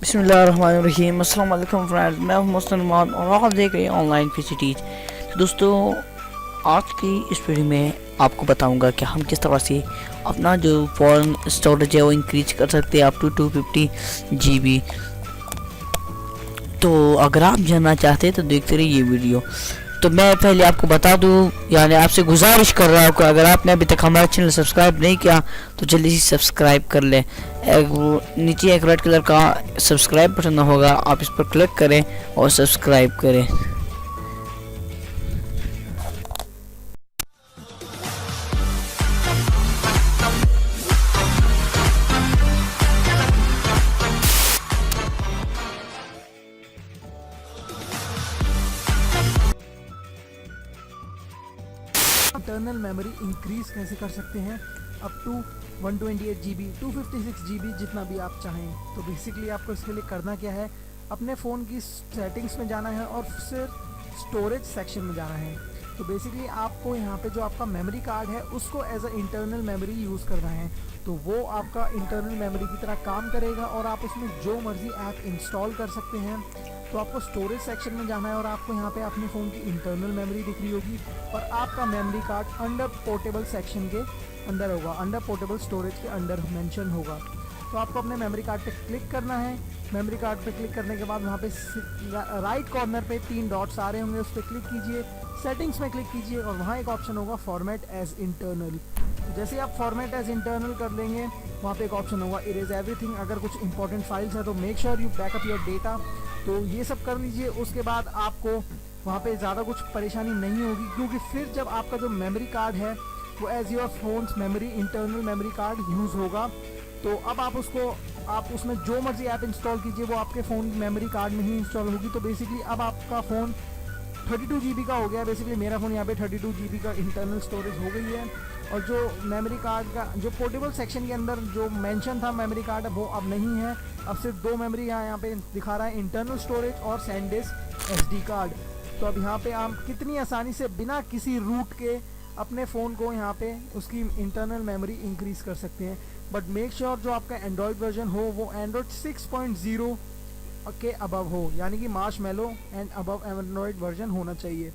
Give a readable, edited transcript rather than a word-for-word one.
बिस्मिल्लाहिर्रहमानिर्रहीम। अस्सलाम वालेकुम फ्रेंड्स, मैं हूं मोहसिन उस्मान और आप देख रहे हैं ऑनलाइन पीसीटीज। तो दोस्तों, आज की इस वीडियो में आपको बताऊंगा कि हम किस तरह से अपना जो फ़ोन स्टोरेज है वो इंक्रीज कर सकते हैं अप टू 250 GB। तो अगर आप जानना चाहते हैं तो देखते रहिए ये वीडियो। तो मैं पहले आपको बता दूं, यानी आपसे गुजारिश कर रहा हूँ कि अगर आपने अभी तक हमारा चैनल सब्सक्राइब नहीं किया तो जल्दी से सब्सक्राइब कर लें। नीचे एक रेड कलर का सब्सक्राइब बटन होगा, आप इस पर क्लिक करें और सब्सक्राइब करें। इंटरनल मेमोरी इंक्रीज कैसे कर सकते हैं अप टू 128 GB 256 GB जितना भी आप चाहें। तो बेसिकली आपको इसके लिए करना क्या है, अपने फ़ोन की सेटिंग्स में जाना है और फिर स्टोरेज सेक्शन में जाना है। तो बेसिकली आपको यहाँ पे जो आपका मेमोरी कार्ड है उसको as a internal memory use करना है। तो वो आपका इंटरनल मेमोरी की तरह काम करेगा और आप उसमें जो मर्ज़ी ऐप इंस्टॉल कर सकते हैं। तो आपको स्टोरेज सेक्शन में जाना है और आपको यहाँ पे अपने फ़ोन की इंटरनल मेमोरी दिख रही होगी और आपका memory card under portable section के अंदर होगा, अंडर पोर्टेबल स्टोरेज के अंडर मेंशन होगा। तो आपको अपने मेमोरी कार्ड पे क्लिक करना है। मेमोरी कार्ड पे क्लिक करने के बाद वहाँ पे राइट कॉर्नर पे 3 डॉट्स आ रहे होंगे, उस पर क्लिक कीजिए, सेटिंग्स में क्लिक कीजिए और वहाँ एक ऑप्शन होगा फॉर्मेट एज इंटरनल। तो जैसे आप फॉर्मेट एज इंटरनल कर लेंगे वहाँ पे एक ऑप्शन होगा इरेज एवरीथिंग। अगर कुछ इंपॉर्टेंट फाइल्स है तो make sure you backup your data. तो ये सब कर लीजिए। उसके बाद आपको वहाँ पे ज़्यादा कुछ परेशानी नहीं होगी, क्योंकि फिर जब आपका जो मेमोरी कार्ड है वो as your phone's memory internal memory card use होगा। तो अब आप उसमें जो मर्जी ऐप इंस्टॉल कीजिए वो आपके फ़ोन मेमोरी कार्ड में ही इंस्टॉल होगी। तो बेसिकली अब आपका फ़ोन 32 GB का हो गया। बेसिकली मेरा फ़ोन यहाँ पे 32 GB का इंटरनल स्टोरेज हो गई है और जो मेमोरी कार्ड का जो पोर्टेबल सेक्शन के अंदर जो मेंशन था मेमोरी कार्ड वो अब नहीं है। अब सिर्फ 2 मेमोरी यहाँ पे दिखा रहा है, इंटरनल स्टोरेज और सैनडिस्क SD कार्ड। तो अब यहाँ पे आप कितनी आसानी से बिना किसी रूट के अपने फ़ोन को यहाँ पे उसकी इंटरनल मेमोरी इंक्रीज कर सकते हैं। बट मेक श्योर जो आपका एंड्रॉयड वर्जन हो वो एंड्रॉयड 6.0 के अबव हो, यानी कि Marshmallow and above Android version होना चाहिए।